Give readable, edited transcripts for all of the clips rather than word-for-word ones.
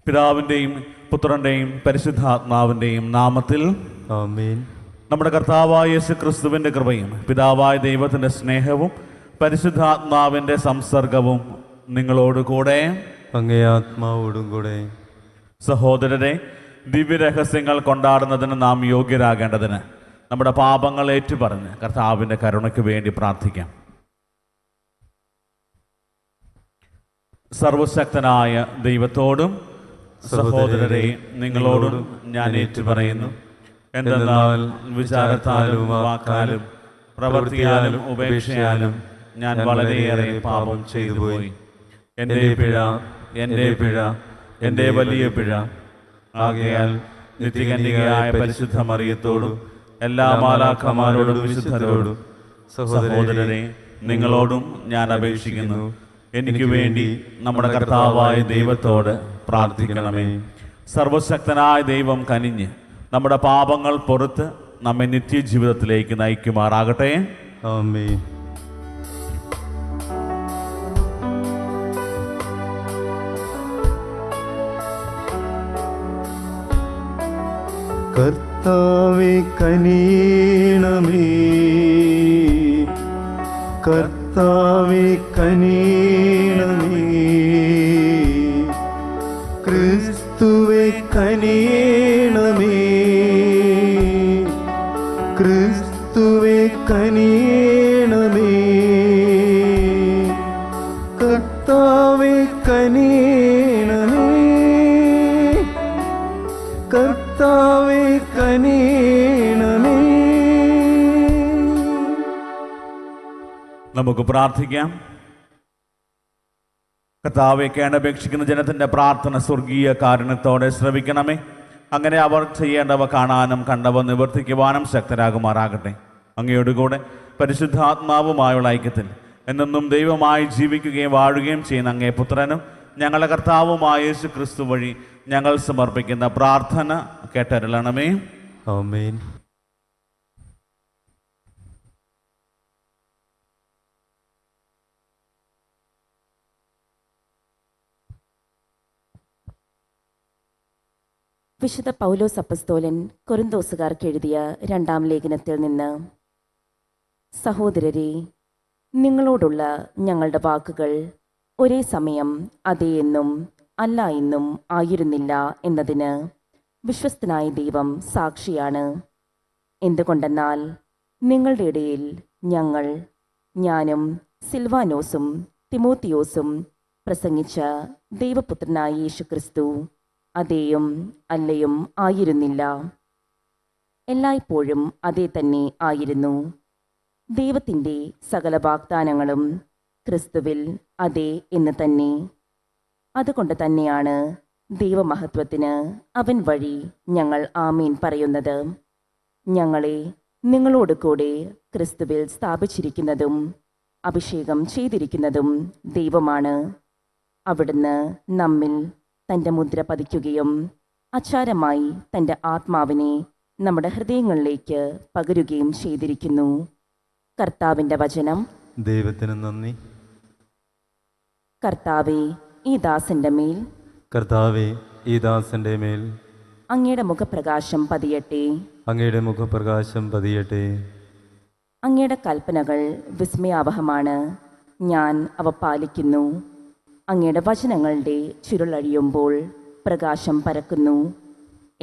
പിതാവിൻ്റെയും പുത്രൻ്റെയും പരിശുദ്ധാത്മാവിൻ്റെയും നാമത്തിൽ ആമേൻ. നമ്മുടെ കർത്താവായ യേശു ക്രിസ്തുവിൻ്റെ കൃപയും പിതാവായ ദൈവത്തിൻ്റെ സ്നേഹവും പരിശുദ്ധാത്മാവിൻ്റെ സംസർഗവും നിങ്ങളോടുകൂടെ അങ്ങേ ആത്മാവോടും കൂടെ. സഹോദരരെ, ദിവ്യരഹസ്യങ്ങൾ കൊണ്ടാടുന്നതിന് നാം യോഗ്യരാകേണ്ടതിന് നമ്മുടെ പാപങ്ങൾ ഏറ്റുപറഞ്ഞ് കർത്താവിൻ്റെ കരുണയ്ക്ക് വേണ്ടി പ്രാർത്ഥിക്കാം. സർവശക്തനായ ദൈവത്തോടും സഹോദരരെ നിങ്ങളോടും ഞാൻ ഏറ്റുപറയുന്നു. എന്തെന്നാൽ വിചാരത്താലും വാക്കാലും പ്രവൃത്തിയാലും ഉപേക്ഷയാലും ഞാൻ വളരെയേറെ പാപം ചെയ്തു പോയി. എൻ്റെ പിഴ, എൻ്റെ വലിയ പിഴ. ആകയാൽ നിത്യകന്യകയായ പരിശുദ്ധ മറിയത്തോടും എല്ലാ മാലാഖമാരോടും വിശുദ്ധരോടും സഹോദരരെ നിങ്ങളോടും ഞാൻ അപേക്ഷിക്കുന്നു, എനിക്ക് വേണ്ടി നമ്മുടെ കർത്താവായ ദൈവത്തോട് പ്രാർത്ഥിക്കണമേ. സർവശക്തനായ ദൈവം കനിഞ്ഞ് നമ്മുടെ പാപങ്ങൾ പൊറുത്ത് നമ്മെ നിത്യജീവിതത്തിലേക്ക് നയിക്കുമാറാകട്ടെ. ആമേൻ. കർത്താവേ കനിയണമേ, കർത്താവേ കനിയണമേ, ക്രിസ്തുവേ കനിയണമേ, ക്രിസ്തുവേ കനിയണമേ, കർത്താവേ കനിയണമേ, കർത്താവേ കനിയണമേ. നമുക്ക് പ്രാർത്ഥിക്കാം. കർത്താവേ, കേണപേക്ഷിക്കുന്ന ജനത്തിൻ്റെ പ്രാർത്ഥന സ്വർഗീയ കാരുണ്യത്തോടെ ശ്രവിക്കണമേ. അങ്ങനെ അവർ ചെയ്യേണ്ടവ കാണാനും കണ്ടവ നിവർത്തിക്കുവാനും ശക്തരാകുമാറാകട്ടെ. അങ്ങയോടുകൂടെ പരിശുദ്ധാത്മാവുമായുള്ള ഐക്യത്തിൽ എന്നെന്നും ദൈവമായി ജീവിക്കുകയും വാഴുകയും ചെയ്യുന്ന അങ്ങേ പുത്രനും ഞങ്ങളുടെ കർത്താവുമായ യേശു ക്രിസ്തു വഴി ഞങ്ങൾ സമർപ്പിക്കുന്ന പ്രാർത്ഥന കേട്ടരുളണമേ. ആമേൻ. വിശുദ്ധ പൗലോസ് അപ്പസ്തോലൻ കൊരിന്തോസുകാർക്ക് എഴുതിയ 2-ാം ലേഖനത്തിൽ നിന്ന്: സഹോദരരെ, നിങ്ങളോടുള്ള ഞങ്ങളുടെ വാക്കുകൾ ഒരേ സമയം അതെ എന്നും അല്ല എന്നും ആയിരുന്നില്ല എന്നതിന് വിശ്വസ്തനായ ദൈവം സാക്ഷിയാണ്. എന്തുകൊണ്ടെന്നാൽ നിങ്ങളുടെ ഇടയിൽ ഞാനും സിൽവാനോസും തിമോത്തിയോസും പ്രസംഗിച്ച ദൈവപുത്രനായ യേശുക്രിസ്തു അതേയും അല്ലയും ആയിരുന്നില്ല, എല്ലായ്പ്പോഴും അതേ തന്നെ ആയിരുന്നു. ദൈവത്തിൻ്റെ സകല വാഗ്ദാനങ്ങളും ക്രിസ്തുവിൽ അതെ എന്ന് തന്നെ. അതുകൊണ്ട് തന്നെയാണ് ദൈവമഹത്വത്തിന് അവൻ വഴി ഞങ്ങൾ ആമീൻ പറയുന്നത്. ഞങ്ങളെ നിങ്ങളോട് കൂടെ ക്രിസ്തുവിൽ സ്ഥാപിച്ചിരിക്കുന്നതും അഭിഷേകം ചെയ്തിരിക്കുന്നതും ദൈവമാണ്. അവിടുന്ന് നമ്മിൽ തൻ്റെ മുദ്ര പതിക്കുകയും അച്ചാരമായി തൻ്റെ ആത്മാവിനെ നമ്മുടെ ഹൃദയങ്ങളിലേക്ക് പകരുകയും ചെയ്തിരിക്കുന്നു. കർത്താവിൻ്റെ വചനം. ദൈവത്തിന് നന്ദി. കർത്താവേ, ഈ ദാസന്റെ മേൽ, കർത്താവേ, ഈ ദാസന്റെ മേൽ അങ്ങയുടെ മുഖപ്രകാശം പതിയട്ടെ. അങ്ങയുടെ മുഖപ്രകാശം പതിയട്ടെ. അങ്ങയുടെ കൽപ്പനകൾ വിസ്മയാവഹമാണ്, ഞാൻ അവ പാലിക്കുന്നു. അങ്ങയുടെ വചനങ്ങളുടെ ചുരുളഴിയുമ്പോൾ പ്രകാശം പരക്കുന്നു,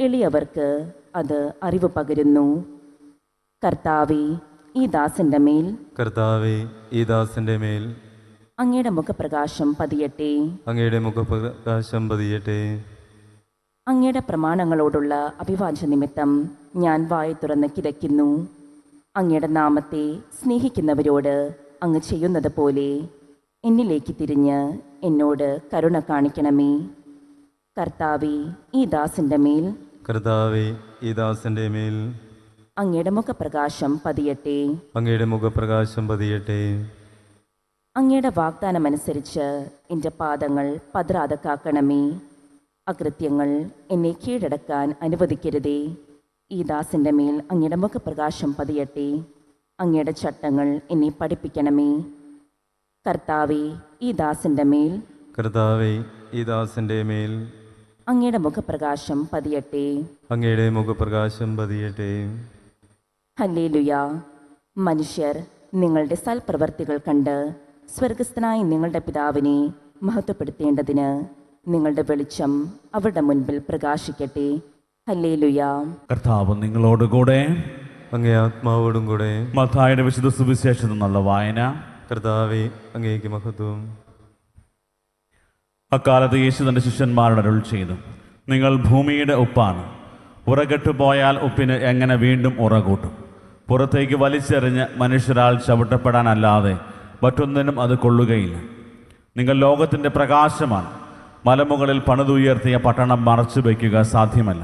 എളിയവർക്ക് അത് അറിവ് പകരുന്നു. കർത്താവേ, ഈ ദാസന്റെ മേൽ, കർത്താവേ, ഈ ദാസന്റെ മേൽ അങ്ങയുടെ മുഖപ്രകാശം പതിയട്ടെ. അങ്ങയുടെ മുഖപ്രകാശം പതിയട്ടെ. അങ്ങയുടെ പ്രമാണങ്ങളോടുള്ള അഭിവാഞ്ച നിമിത്തം ഞാൻ വായ തുറന്ന് കിതയ്ക്കുന്നു. അങ്ങയുടെ നാമത്തെ സ്നേഹിക്കുന്നവരോട് അങ്ങ് ചെയ്യുന്നത് പോലെ എന്നിലേക്ക് തിരിഞ്ഞ് എന്നോട് കരുണ കാണിക്കണമേ. കർത്താവേ, ഈ ദാസന്റെ മേൽ, കർത്താവേ, ഈ ദാസന്റെ മേൽ അങ്ങയുടെ മുഖപ്രകാശം പതിയട്ടെ. അങ്ങയുടെ മുഖപ്രകാശം പതിയട്ടെ. അങ്ങയുടെ വാഗ്ദാനമനുസരിച്ച് എൻ്റെ പാദങ്ങൾ പതറാതെ കാക്കണമേ. അകൃത്യങ്ങൾ എന്നെ കീഴടക്കാൻ അനുവദിക്കരുതേ. ഈ ദാസന്റെ മേൽ അങ്ങയുടെ മുഖപ്രകാശം പതിയട്ടെ. അങ്ങയുടെ ചട്ടങ്ങൾ എന്നെ പഠിപ്പിക്കണമേ. കർത്താവേ, ഈ ദാസന്റെ മേൽ, കർത്താവേ, ഈ ദാസന്റെ മേൽ അങ്ങയുടെ മുഖപ്രകാശം പതിയട്ടെ. അങ്ങയുടെ മുഖപ്രകാശം പതിയട്ടെ. ഹല്ലേലൂയ. മനുഷ്യർ നിങ്ങളുടെ സൽപ്രവർത്തികൾ കണ്ട് സ്വർഗസ്ഥനായ നിങ്ങളുടെ പിതാവിനെ മഹത്വപ്പെടുത്തേണ്ടതിന് നിങ്ങളുടെ വെളിച്ചം അവരുടെ മുൻപിൽ പ്രകാശിക്കട്ടെ. ഹല്ലേലൂയ. കർത്താവ് നിങ്ങളോടുകൂടെ. അങ്ങേ ആത്മാവോടും കൂടെ. മത്തായിയുടെ വിശുദ്ധ സുവിശേഷത്തിൽ നിന്നുള്ള വായന. കർത്താവേ, അങ്ങേക്ക് മഹത്വം. അക്കാലത്ത് യേശു തൻ്റെ ശിഷ്യന്മാരോട് അരുൾ ചെയ്തു, നിങ്ങൾ ഭൂമിയുടെ ഉപ്പാണ്. ഉറകെട്ടു പോയാൽ ഉപ്പിന് എങ്ങനെ വീണ്ടും ഉറകൂട്ടും? പുറത്തേക്ക് വലിച്ചെറിഞ്ഞ് മനുഷ്യരാൽ ചവിട്ടപ്പെടാനല്ലാതെ മറ്റൊന്നിനും അത് കൊള്ളുകയില്ല. നിങ്ങൾ ലോകത്തിൻ്റെ പ്രകാശമാണ്. മലമുകളിൽ പണിതുയർത്തിയ പട്ടണം മറച്ചു വയ്ക്കുക സാധ്യമല്ല.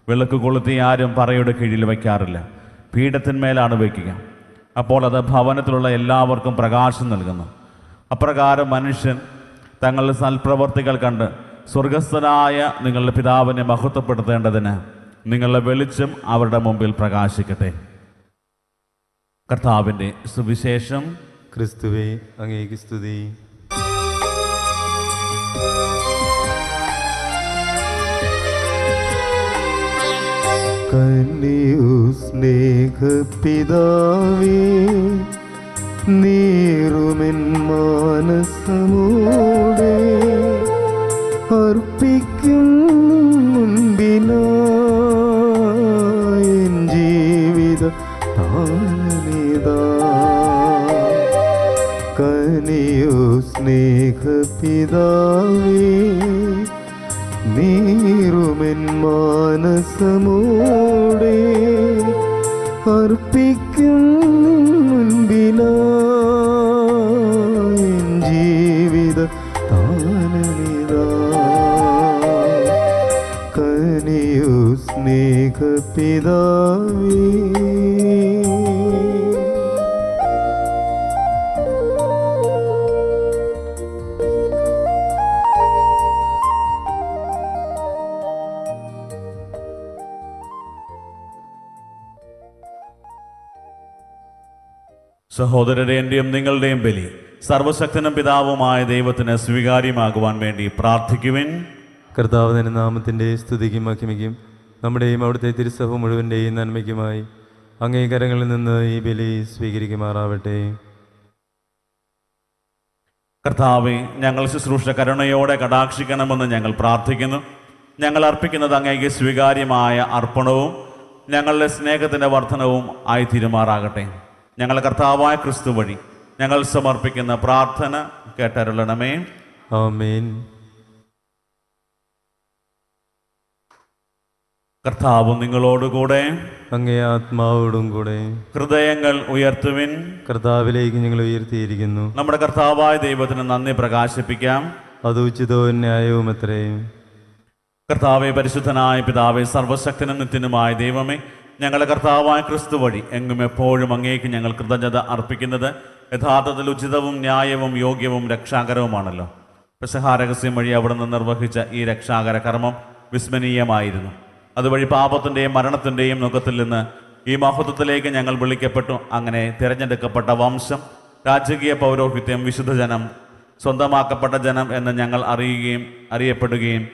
വിളക്ക് കൊളുത്തി ആരും പറയുടെ കീഴിൽ വയ്ക്കാറില്ല, പീഠത്തിന്മേലാണ് വയ്ക്കുക. അപ്പോൾ അത് ഭവനത്തിലുള്ള എല്ലാവർക്കും പ്രകാശം നൽകുന്നു. അപ്രകാരം മനുഷ്യൻ തങ്ങളുടെ സൽപ്രവർത്തികൾ കണ്ട് സ്വർഗസ്ഥനായ നിങ്ങളുടെ പിതാവിനെ മഹത്വപ്പെടുത്തേണ്ടതിന് നിങ്ങളുടെ വെളിച്ചം അവരുടെ മുമ്പിൽ പ്രകാശിക്കട്ടെ. കർത്താവിൻ്റെ സുവിശേഷം. ക്രിസ്തുവേ, അങ്ങേക്ക് സ്തുതി. കന്യു സ്നേഹപിതാവേ, നീറുമെൻ മാനസമോടെ അർപ്പിക്കും മുൻപിനായി ജീവിത താനമിതാ. കന്യു സ്നേഹപിതാവേ, നീറുമെൻ മാനസമോടെ അർപ്പിക്കും മുൻപിനായി ജീവിത താനമിതാ. കനിയു സ്നേഹപിതാവേ. സഹോദരരെ, എൻ്റെയും നിങ്ങളുടെയും ബലി സർവശക്തനും പിതാവുമായ ദൈവത്തിന് സ്വീകാര്യമാകുവാൻ വേണ്ടി പ്രാർത്ഥിക്കുവിൻ. കർത്താവ് തന്റെ നാമത്തിൻ്റെ സ്തുതിക്കും മഹിമയ്ക്കും നമ്മുടെയും അവിടുത്തെ തിരുസഭ മുഴുവൻ്റെയും നന്മയ്ക്കുമായി അങ്ങേ കരങ്ങളിൽ നിന്ന് ഈ ബലി സ്വീകരിക്കുമാറാവട്ടെ. കർത്താവെ, ഞങ്ങൾ ശുശ്രൂഷ കരുണയോടെ കടാക്ഷിക്കണമെന്ന് ഞങ്ങൾ പ്രാർത്ഥിക്കുന്നു. ഞങ്ങൾ അർപ്പിക്കുന്നത് അങ്ങേക്ക് സ്വീകാര്യമായ അർപ്പണവും ഞങ്ങളുടെ സ്നേഹത്തിൻ്റെ വർധനവും ആയി തീരുമാറാകട്ടെ. ഞങ്ങളുടെ കർത്താവായ ക്രിസ്തു വഴി ഞങ്ങൾ സമർപ്പിക്കുന്ന പ്രാർത്ഥന കേട്ടരുളണമേ. ആമേൻ. കർത്താവ് നിങ്ങളോടുകൂടെ. അങ്ങേ ആത്മാവോടും കൂടെ. ഹൃദയങ്ങൾ ഉയർത്തുവിൻ. കർത്താവിലേക്ക് ഞങ്ങൾ ഉയർത്തിയിരിക്കുന്നു. നമ്മുടെ കർത്താവായ ദൈവത്തിന് നന്ദി പ്രകാശിപ്പിക്കാം. അത് ഉചിതവും ന്യായവും അത്രയും. കർത്താവെ, പരിശുദ്ധനായ പിതാവെ, സർവശക്തനും നിത്യനുമായ ദൈവമേ, ഞങ്ങളുടെ കർത്താവായ ക്രിസ്തു വഴി എങ്ങും എപ്പോഴും അങ്ങേക്ക് ഞങ്ങൾ കൃതജ്ഞത അർപ്പിക്കുന്നത് യഥാർത്ഥത്തിൽ ഉചിതവും ന്യായവും യോഗ്യവും രക്ഷാകരവുമാണല്ലോ. പെസഹാരഹസ്യം വഴി അവിടുന്ന് നിർവഹിച്ച ഈ രക്ഷാകര കർമ്മം വിസ്മരണീയമായിരുന്നു. അതുവഴി പാപത്തിൻ്റെയും മരണത്തിൻ്റെയും മുഖത്തിൽ നിന്ന് ഈ മഹത്വത്തിലേക്ക് ഞങ്ങൾ വിളിക്കപ്പെട്ടു. അങ്ങനെ തിരഞ്ഞെടുക്കപ്പെട്ട വംശം, രാജകീയ പൗരോഹിത്യം, വിശുദ്ധജനം, സ്വന്തമാക്കപ്പെട്ട ജനം എന്ന് ഞങ്ങൾ അറിയപ്പെടുകയും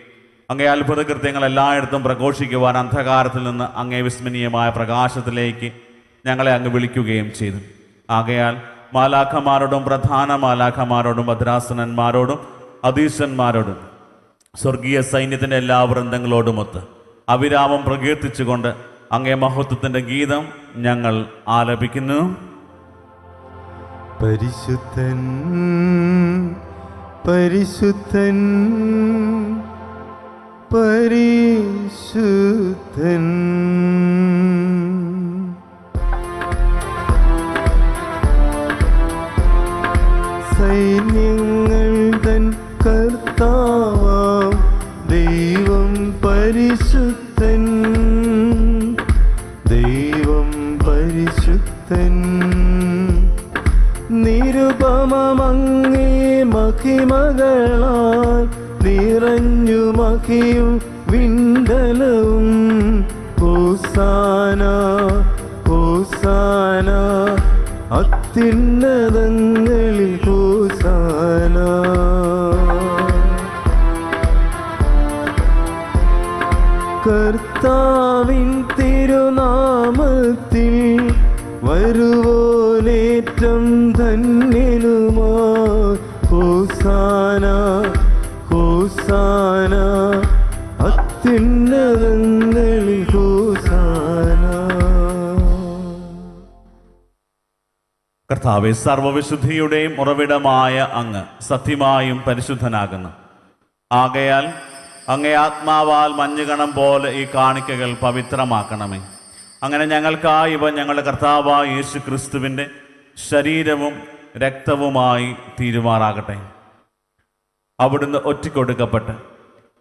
അങ്ങേ അത്ഭുത കൃത്യങ്ങൾ എല്ലായിടത്തും പ്രഘോഷിക്കുവാൻ അന്ധകാരത്തിൽ നിന്ന് അങ്ങേ വിസ്മരണീയമായ പ്രകാശത്തിലേക്ക് ഞങ്ങളെ അങ്ങ് വിളിക്കുകയും ചെയ്തു. ആകയാൽ മാലാഖമാരോടും പ്രധാന മാലാഖമാരോടും ഭദ്രാസനന്മാരോടും അധീശന്മാരോടും സ്വർഗീയ സൈന്യത്തിൻ്റെ എല്ലാ വൃന്ദങ്ങളോടുമൊത്ത് അവിരാമം പ്രകീർത്തിച്ചുകൊണ്ട് അങ്ങേ മഹത്വത്തിൻ്റെ ഗീതം ഞങ്ങൾ ആലപിക്കുന്നു. പരിശുദ്ധൻ പരിശുദ്ധൻ പരിശുദ്ധൻ. സൈന്യങ്ങൾ തൻ കർത്താവാം ദൈവം പരിശുദ്ധൻ, ദൈവം പരിശുദ്ധൻ. നിരുപമങ്ങേ മഹിമകളാൽ നിറഞ്ഞു മഹിയും വിണ്ടലവും. ഹോസാന ഹോസാന അത്യുന്നതങ്ങളിൽ ഹോസാന. കർത്താവിൻ തിരുനാമത്തിൽ വരുവോനേറ്റം ധന്യനുമാ. ഹോസാന ഹോസാന അത്യുന്നതങ്ങളിൽ ഹോസാന. കർത്താവെ, സർവവിശുദ്ധിയുടെയും ഉറവിടമായ അങ്ങ് സത്യമായും പരിശുദ്ധനാകുന്നു. ആകയാൽ അങ്ങേ ആത്മാവാൽ മഞ്ഞുകണം പോലെ ഈ കാണിക്കകൾ പവിത്രമാക്കണമേ. അങ്ങനെ ഞങ്ങൾക്കായി ഇവ ഞങ്ങളുടെ കർത്താവായ യേശു ക്രിസ്തുവിൻ്റെ ശരീരവും രക്തവുമായി തീരുമാറാകട്ടെ. അവിടുന്ന് ഒറ്റിക്കൊടുക്കപ്പെട്ട്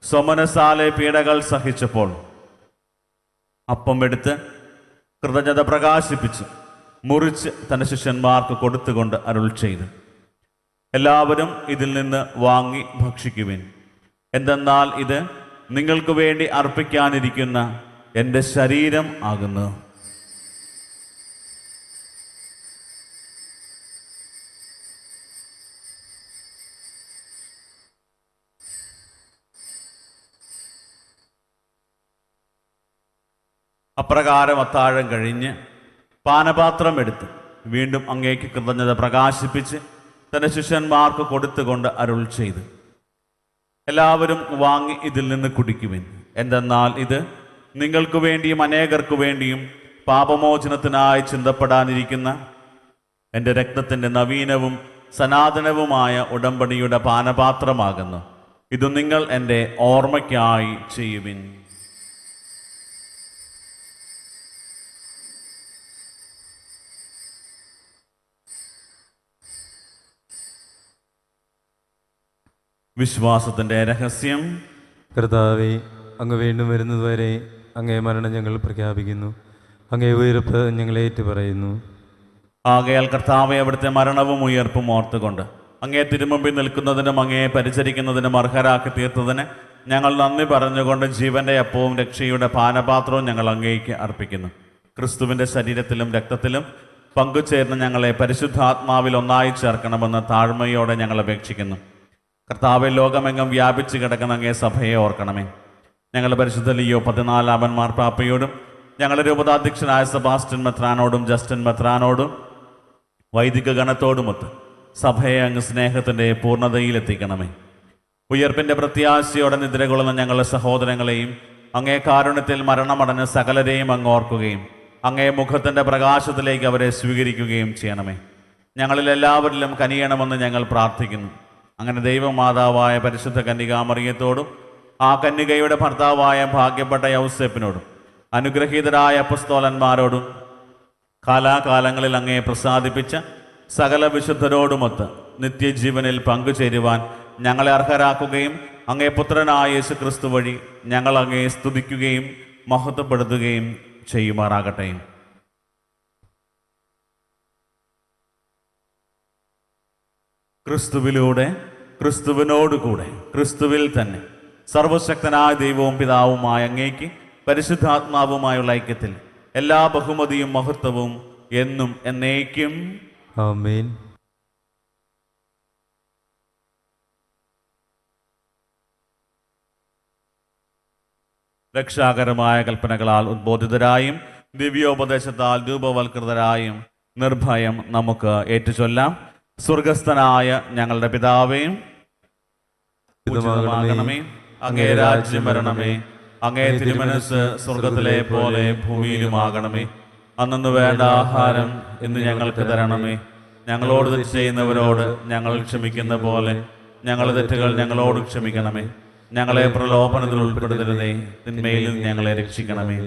സ്വമനസാലെ പീഡകൾ സഹിച്ചപ്പോൾ അപ്പം എടുത്ത് കൃതജ്ഞത പ്രകാശിപ്പിച്ച് മുറിച്ച് തൻ്റെ ശിഷ്യന്മാർക്ക് കൊടുത്തുകൊണ്ട് അരുൾ ചെയ്തു, എല്ലാവരും ഇതിൽ നിന്ന് വാങ്ങി ഭക്ഷിക്കുവിൻ. എന്തെന്നാൽ ഇത് നിങ്ങൾക്ക് വേണ്ടി അർപ്പിക്കാനിരിക്കുന്ന എൻ്റെ ശരീരം ആകുന്നു. അപ്രകാരം അത്താഴം കഴിഞ്ഞ് പാനപാത്രം എടുത്ത് വീണ്ടും അങ്ങേക്ക് കൃതജ്ഞത പ്രകാശിപ്പിച്ച് തൻ്റെ ശിഷ്യന്മാർക്ക് കൊടുത്തുകൊണ്ട് അരുൾ ചെയ്തു, എല്ലാവരും വാങ്ങി ഇതിൽ നിന്ന് കുടിക്കുവിൻ. എന്തെന്നാൽ ഇത് നിങ്ങൾക്ക് വേണ്ടിയും അനേകർക്കു വേണ്ടിയും പാപമോചനത്തിനായി ചിന്തപ്പെടാനിരിക്കുന്ന എൻ്റെ രക്തത്തിൻ്റെ നവീനവും സനാതനവുമായ ഉടമ്പടിയുടെ പാനപാത്രമാകുന്നു. ഇത് നിങ്ങൾ എൻ്റെ ഓർമ്മയ്ക്കായി ചെയ്യുവിൻ. വിശ്വാസത്തിൻ്റെ രഹസ്യം. കർത്താവെ, അങ്ങ് വീണ്ടും വരുന്നതുവരെ അങ്ങേ മരണം ഞങ്ങൾ പ്രഖ്യാപിക്കുന്നു. അങ്ങേ ഉയർപ്പ് ഞങ്ങൾ ഏറ്റുപറയുന്നു. ആകയാൽ കർത്താവെ, അവിടുത്തെ മരണവും ഉയർപ്പും ഓർത്തുകൊണ്ട് അങ്ങേ തിരുമുമ്പിൽ നിൽക്കുന്നതിനും അങ്ങയെ പരിചരിക്കുന്നതിനും അർഹരാക്കി തീർത്തതിന് ഞങ്ങൾ നന്ദി പറഞ്ഞുകൊണ്ട് ജീവന്റെ അപ്പവും രക്ഷയുടെ പാനപാത്രവും ഞങ്ങൾ അങ്ങേക്ക് അർപ്പിക്കുന്നു. ക്രിസ്തുവിൻ്റെ ശരീരത്തിലും രക്തത്തിലും പങ്കുചേർന്ന് ഞങ്ങളെ പരിശുദ്ധാത്മാവിൽ ഒന്നായി ചേർക്കണമെന്ന് താഴ്മയോടെ ഞങ്ങൾ അപേക്ഷിക്കുന്നു. കർത്താവെ, ലോകമെങ്ങും വ്യാപിച്ചു കിടക്കുന്ന അങ്ങേ സഭയെ ഓർക്കണമേ. ഞങ്ങളുടെ പരിശുദ്ധ ലിയോ 14 മാർപ്പാപ്പയോടും ഞങ്ങളുടെ രൂപതാധ്യക്ഷനായ സെബാസ്റ്റ്യൻ മെത്രാനോടും ജസ്റ്റിൻ മെത്രാനോടും വൈദിക ഗണത്തോടുമൊത്ത് സഭയെ അങ്ങ് സ്നേഹത്തിൻ്റെ പൂർണ്ണതയിലെത്തിക്കണമേ. ഉയർപ്പിൻ്റെ പ്രത്യാശയോടെ നിദ്രകൊള്ളുന്ന ഞങ്ങളുടെ സഹോദരങ്ങളെയും അങ്ങേ കാരുണ്യത്തിൽ മരണമടഞ്ഞ സകലരെയും അങ്ങ് ഓർക്കുകയും അങ്ങേ മുഖത്തിൻ്റെ പ്രകാശത്തിലേക്ക് അവരെ സ്വീകരിക്കുകയും ചെയ്യണമേ. ഞങ്ങളിൽ എല്ലാവരിലും കനിയണമെന്ന് ഞങ്ങൾ പ്രാർത്ഥിക്കുന്നു. അങ്ങനെ ദൈവമാതാവായ പരിശുദ്ധ കന്യകാമറിയത്തോടും ആ കന്യകയുടെ ഭർത്താവായ ഭാഗ്യപ്പെട്ട യൗസേപ്പിനോടും അനുഗ്രഹീതരായ അപ്പസ്തോലന്മാരോടും കാലാകാലങ്ങളിൽ അങ്ങയെ പ്രസാദിപ്പിച്ച സകല വിശുദ്ധരോടുമൊത്ത് നിത്യജീവനിൽ പങ്കുചേരുവാൻ ഞങ്ങളെ അർഹരാക്കുകയും അങ്ങേ പുത്രനായ യേശു ക്രിസ്തു വഴി ഞങ്ങൾ അങ്ങയെ സ്തുതിക്കുകയും മഹത്വപ്പെടുത്തുകയും ചെയ്യുമാറാകട്ടെ. ക്രിസ്തുവിലൂടെ, ക്രിസ്തുവിനോടുകൂടെ, ക്രിസ്തുവിൽ തന്നെ സർവശക്തനായ ദൈവവും പിതാവുമായ അങ്ങേക്ക് പരിശുദ്ധാത്മാവുമായുള്ള ഐക്യത്തിൽ എല്ലാ ബഹുമതിയും മഹത്വവും എന്നും എന്നേക്കും ആമേൻ. രക്ഷാകരമായ കൽപ്പനകളാൽ ഉദ്ബോധിതരായും ദിവ്യോപദേശത്താൽ രൂപവൽകൃതരായും നിർഭയം നമുക്ക് ഏറ്റുചൊല്ലാം. സ്വർഗസ്ഥനായ ഞങ്ങളുടെ പിതാവേ, പൂജിതമാകണമേ, അങ്ങേ രാജ്യം വരണമേ, അങ്ങേ തിരുമനസ്സ് സ്വർഗത്തിലെ പോലെ ഭൂമിയിലുമാകണമേ. അന്നു വേണ്ട ആഹാരം ഇന്ന് ഞങ്ങൾക്ക് തരണമേ. ഞങ്ങളോട് തെറ്റ് ചെയ്യുന്നവരോട് ഞങ്ങൾ ക്ഷമിക്കുന്ന പോലെ ഞങ്ങളുടെ തെറ്റുകൾ ഞങ്ങളോട് ക്ഷമിക്കണമേ. ഞങ്ങളെ പ്രലോഭനത്തിൽ ഉൾപ്പെടുത്തരുതേ, തിന്മയിൽ നിന്ന് ഞങ്ങളെ രക്ഷിക്കണമേ.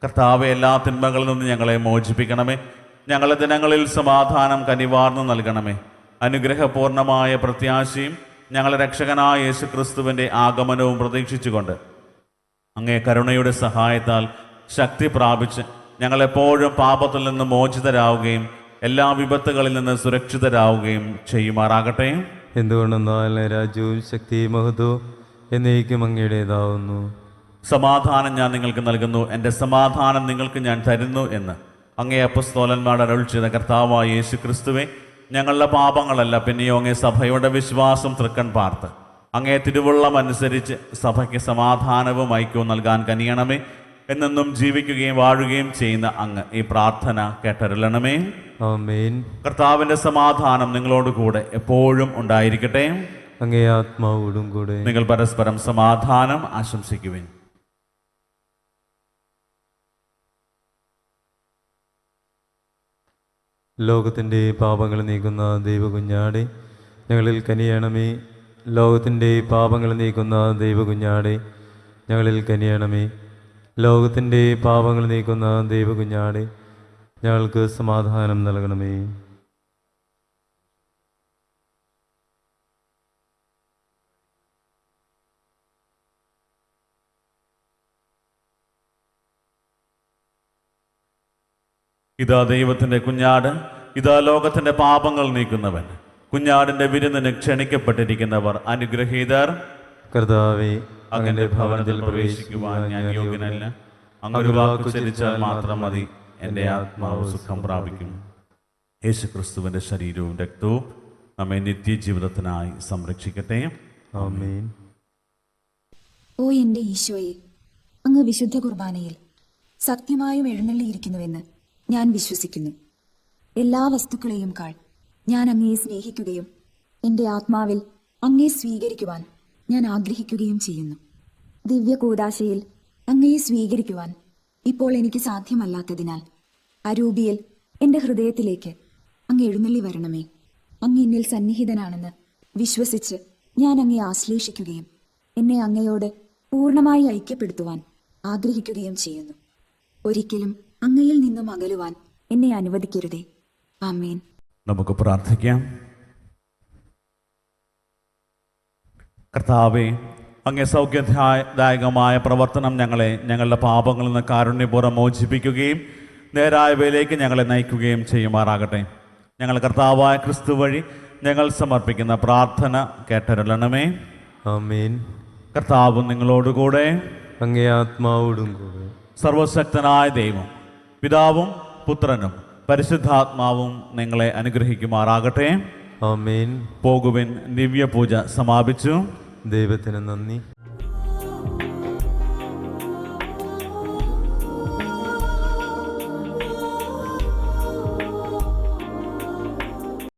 കർത്താവെ, എല്ലാ തിന്മകളിൽ നിന്ന് ഞങ്ങളെ മോചിപ്പിക്കണമേ. ഞങ്ങളുടെ ദിനങ്ങളിൽ സമാധാനം കനിവാർന്നു നൽകണമേ. അനുഗ്രഹപൂർണമായ പ്രത്യാശയും ഞങ്ങളുടെ രക്ഷകനായ യേശു ക്രിസ്തുവിൻ്റെ ആഗമനവും പ്രതീക്ഷിച്ചുകൊണ്ട് അങ്ങേ കരുണയുടെ സഹായത്താൽ ശക്തി പ്രാപിച്ച് ഞങ്ങളെപ്പോഴും പാപത്തിൽ നിന്ന് മോചിതരാവുകയും എല്ലാ വിപത്തുകളിൽ നിന്ന് സുരക്ഷിതരാവുകയും ചെയ്യുമാറാകട്ടെ. എന്തുകൊണ്ടെന്നാൽ രാജ്യവും ശക്തിയും മഹത്വവും എന്നേക്കും അങ്ങയുടേതാവുന്നു. സമാധാനം ഞാൻ നിങ്ങൾക്ക് നൽകുന്നു, എൻ്റെ സമാധാനം നിങ്ങൾക്ക് ഞാൻ തരുന്നു എന്ന് അങ്ങേ അപ്പസ്തോലന്മാർ അരുൾ ചെയ്ത കർത്താവായ യേശു ക്രിസ്തുവേ, ഞങ്ങളുടെ പാപങ്ങളല്ല പിന്നെയോ അങ്ങേ സഭയുടെ വിശ്വാസം തൃക്കൺ പാർത്ത് അങ്ങേ തിരുവുള്ളം അനുസരിച്ച് സഭയ്ക്ക് സമാധാനവും ഐക്യവും നൽകാൻ കനിയണമേ. എന്നെന്നും ജീവിക്കുകയും വാഴുകയും ചെയ്യുന്ന അങ്ങ് ഈ പ്രാർത്ഥന കേട്ടരുളണമേ. ആമേൻ. കർത്താവിൻ്റെ സമാധാനം നിങ്ങളോട് കൂടെ എപ്പോഴും ഉണ്ടായിരിക്കട്ടെ. അങ്ങേ ആത്മാവോടും കൂടെ. നിങ്ങൾ പരസ്പരം സമാധാനം ആശംസിക്കുവിൻ. ലോകത്തിൻ്റെ പാപങ്ങൾ നീക്കുന്ന ദൈവകുഞ്ഞാടെ ഞങ്ങളിൽ കനിയണമേ. ലോകത്തിൻ്റെ പാപങ്ങൾ നീക്കുന്ന ദൈവകുഞ്ഞാടെ ഞങ്ങളിൽ കനിയണമേ. ലോകത്തിൻ്റെ പാപങ്ങൾ നീക്കുന്ന ദൈവകുഞ്ഞാടെ ഞങ്ങൾക്ക് സമാധാനം നൽകണമേ. ഇതാ ദൈവത്തിൻ്റെ കുഞ്ഞാട്, ഇതാ ലോകത്തിൻ്റെ പാപങ്ങൾ നീക്കുന്നവൻ. കുഞ്ഞാടിൻ്റെ വിരുന്നിന് ക്ഷണിക്കപ്പെട്ടിരിക്കുന്നവർ അനുഗ്രഹീതർ. കർത്താവേ, അങ്ങന്റെ ഭവനത്തിൽ പ്രവേശിക്കുവാൻ ഞാൻ യോഗ്യനല്ല. അങ്ങൊരു വാക്കുച്ചരിച്ചാൽ മാത്രം മതി, എൻ്റെ ആത്മാവ് സുഖം പ്രാപിക്കും. യേശു ക്രിസ്തുവിൻ്റെ ശരീരവും രക്തവും നമ്മെ നിത്യജീവിതത്തിനായി സംരക്ഷിക്കട്ടെ. ആമേൻ. ഓ എൻ്റെ ഈശോയെ, അങ്ങ് വിശുദ്ധ കുർബാനയിൽ സത്യമായും എഴുന്നള്ളിയിരിക്കുന്നുവെന്ന് ഞാൻ വിശ്വസിക്കുന്നു. എല്ലാ വസ്തുക്കളെയും കാൾ ഞാൻ അങ്ങയെ സ്നേഹിക്കുകയും എൻ്റെ ആത്മാവിൽ അങ്ങയെ സ്വീകരിക്കുവാൻ ഞാൻ ആഗ്രഹിക്കുകയും ചെയ്യുന്നു. ദിവ്യ കൂദാശയിൽ അങ്ങയെ സ്വീകരിക്കുവാൻ ഇപ്പോൾ എനിക്ക് സാധ്യമല്ലാത്തതിനാൽ അരൂപിയിൽ എൻ്റെ ഹൃദയത്തിലേക്ക് അങ്ങ് എഴുന്നള്ളി വരണമേ. അങ്ങ് എന്നിൽ സന്നിഹിതനാണെന്ന് വിശ്വസിച്ച് ഞാൻ അങ്ങയെ ആശ്ലേഷിക്കുകയും എന്നെ അങ്ങയോട് പൂർണ്ണമായി ഐക്യപ്പെടുത്തുവാൻ ആഗ്രഹിക്കുകയും ചെയ്യുന്നു. ഒരിക്കലും അങ്ങയിൽ നിന്നും അകലുവാൻ എന്നെ അനുവദിക്കരുതേ. ആമേൻ. നമുക്ക് പ്രാർത്ഥിക്കാം. കർത്താവേ, അങ്ങേ സൗഖ്യദായകമായ പ്രവർത്തനം ഞങ്ങളുടെ പാപങ്ങളിൽ നിന്ന് കാരുണ്യപൂർവ്വം മോചിപ്പിക്കുകയും നേരായവയിലേക്ക് ഞങ്ങളെ നയിക്കുകയും ചെയ്യുമാറാകട്ടെ. ഞങ്ങൾ കർത്താവായ ക്രിസ്തു വഴി ഞങ്ങൾ സമർപ്പിക്കുന്ന പ്രാർത്ഥന കേട്ടരുളണമേ. ആമേൻ. കർത്താവ് നിങ്ങളോടുകൂടെ. അങ്ങേ ആത്മാവോടും കൂടെ. സർവശക്തനായ ദൈവം പിതാവും പുത്രനും പരിശുദ്ധാത്മാവും നിങ്ങളെ അനുഗ്രഹിക്കുമാറാകട്ടെ. ആമേൻ. പോകുവിൻ. ദിവ്യപൂജ സമാപിച്ചു. ദൈവത്തിന് നന്ദി.